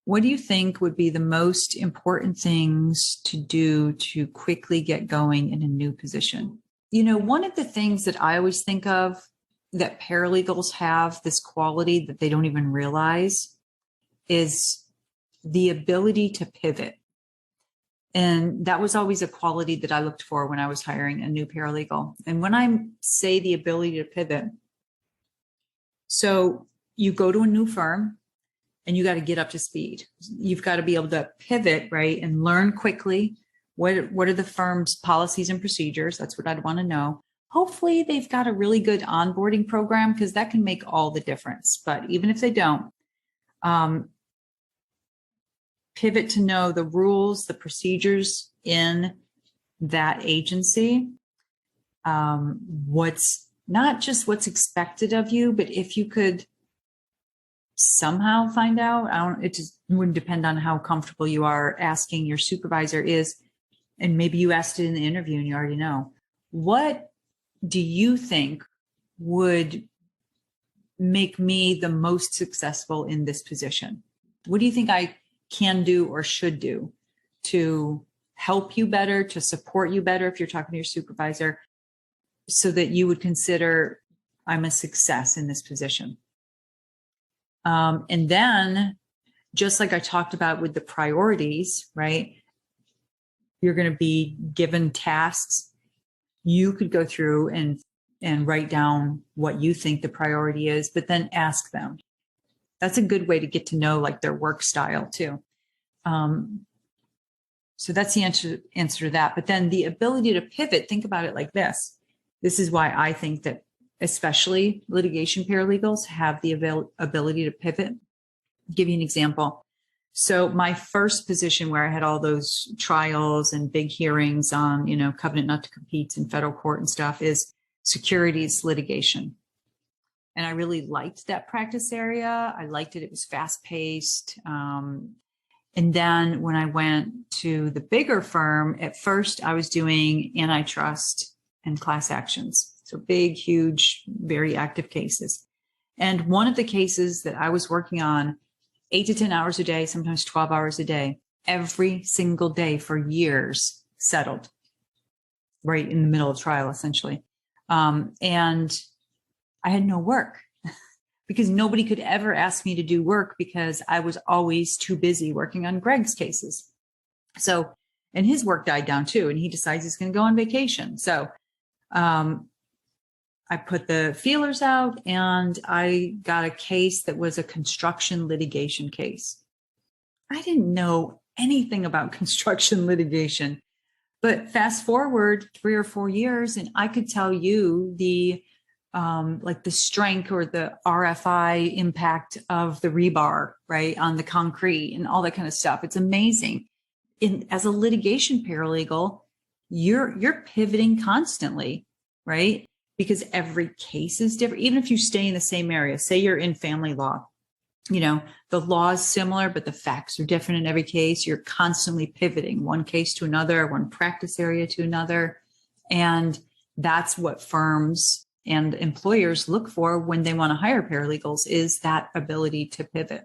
what do you think would be the most important things to do to quickly get going in a new position? One of the things that I always think of that paralegals have this quality that they don't even realize is the ability to pivot. And that was always a quality that I looked for when I was hiring a new paralegal. And when I say the ability to pivot, so you go to a new firm and you got to get up to speed. You've got to be able to pivot, right? And learn quickly. What are the firm's policies and procedures? That's what I'd want to know. Hopefully they've got a really good onboarding program because that can make all the difference. But even if they don't, pivot to know the rules, the procedures in that agency. What's not just what's expected of you, but if you could somehow find out, it just wouldn't depend on how comfortable you are asking your supervisor is, and maybe you asked it in the interview and you already know, what do you think would make me the most successful in this position? What do you think I can do or should do to help you better, to support you better if you're talking to your supervisor, so that you would consider I'm a success in this position? And then, just like I talked about with the priorities, right? You're going to be given tasks. You could go through and write down what you think the priority is, but then ask them. That's a good way to get to know like their work style too. So that's the answer to that. But then the ability to pivot, think about it like this. This is why I think that especially litigation paralegals have the ability to pivot. I'll give you an example. So my first position where I had all those trials and big hearings on, covenant not to compete in federal court and stuff is securities litigation. And I really liked that practice area. I liked it. It was fast paced. And then when I went to the bigger firm, at first I was doing antitrust and class actions. So big, huge, very active cases. And one of the cases that I was working on 8 to 10 hours a day, sometimes 12 hours a day, every single day for years, settled right in the middle of trial, essentially. And I had no work because nobody could ever ask me to do work because I was always too busy working on Greg's cases. So, and his work died down too, and he decides he's going to go on vacation. So, I put the feelers out and I got a case that was a construction litigation case. I didn't know anything about construction litigation, but fast forward 3 or 4 years and I could tell you the strength or the RFI impact of the rebar, right, on the concrete and all that kind of stuff. It's amazing. As a litigation paralegal, you're pivoting constantly, right? Because every case is different. Even if you stay in the same area, say you're in family law, the law is similar, but the facts are different in every case. You're constantly pivoting one case to another, one practice area to another. And that's what firms and employers look for when they want to hire paralegals, is that ability to pivot.